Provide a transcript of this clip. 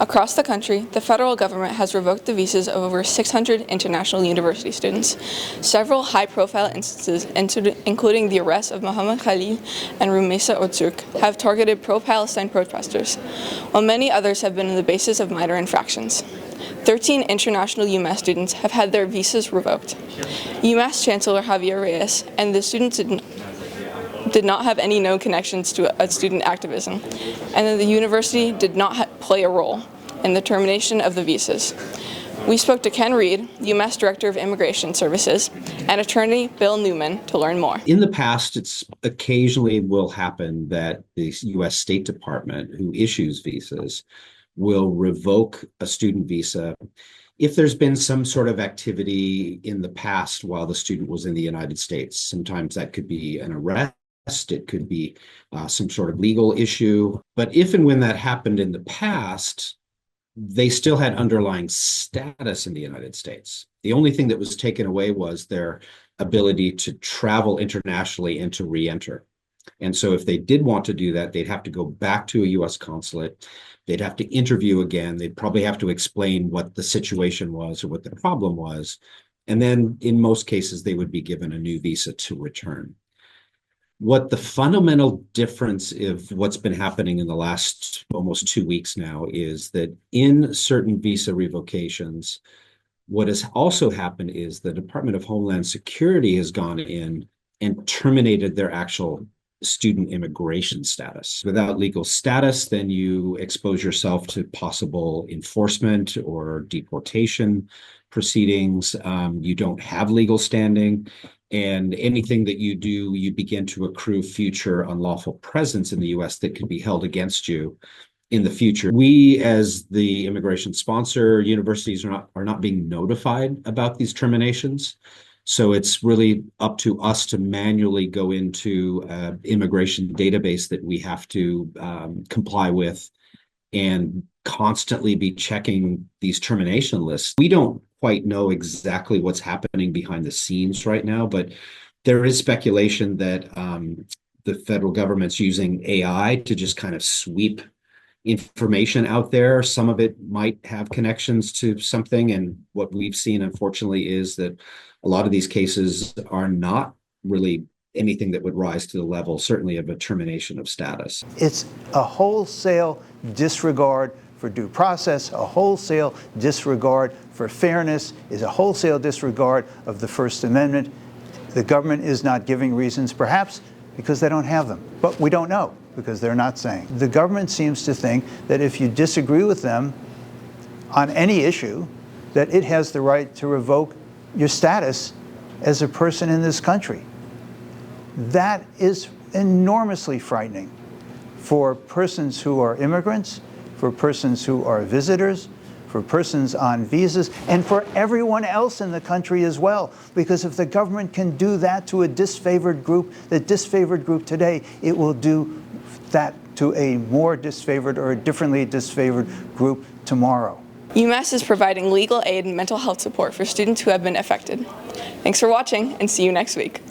Across the country, the federal government has revoked the visas of over 600 international university students. Several high-profile instances, including the arrest of Mohammed Khalil and Rhumeysa Ozturk, have targeted pro-Palestine protesters, while many others have been on the basis of minor infractions. 13 international Umass students have had their visas revoked. Umass Chancelor Javier Reyes and the students did not have any known connections to student activism, and that the university did not play a role in the termination of the visas. We spoke to Ken Reade, Umass Director of Immigration Services, and attorney Bill Newman to learn more. In the past, it's occasionally will happen that the U.S. State Department, who issues visas, will revoke a student visa if there's been some sort of activity in the past while the student was in the United States. Sometimes that could be an arrest. It could be some sort of legal issue. But if and when that happened in the past, they still had underlying status in the United States. The only thing that was taken away was their ability to travel internationally and to re-enter. And so if they did want to do that, they'd have to go back to a U.S. consulate. They'd have to interview again. They'd probably have to explain what the situation was or what the problem was. And then in most cases, they would be given a new visa to return. What the fundamental difference of what's been happening in the last almost 2 weeks now is that in certain visa revocations, what has also happened is the Department of Homeland Security has gone in and terminated their actual student immigration status. Without legal status, then you expose yourself to possible enforcement or deportation proceedings. You don't have legal standing. And anything that you do, you begin to accrue future unlawful presence in the U.S. that could be held against you in the future. We, as the immigration sponsor, universities are not being notified about these terminations. So it's really up to us to manually go into an immigration database that we have to comply with and constantly be checking these termination lists. We don't quite know exactly what's happening behind the scenes right now, but there is speculation that the federal government's using AI to just kind of sweep information out there. Some of it might have connections to something, and what we've seen, unfortunately, is that a lot of these cases are not really anything that would rise to the level, certainly, of a termination of status. It's a wholesale disregard for due process, a wholesale disregard for fairness, is a wholesale disregard of the First Amendment. The government is not giving reasons, perhaps because they don't have them, but we don't know because they're not saying. The government seems to think that if you disagree with them on any issue, that it has the right to revoke your status as a person in this country. That is enormously frightening for persons who are immigrants, for persons who are visitors, for persons on visas, and for everyone else in the country as well. Because if the government can do that to a disfavored group, the disfavored group today, it will do that to a more disfavored or a differently disfavored group tomorrow. UMass is providing legal aid and mental health support for students who have been affected. Thanks for watching, and see you next week.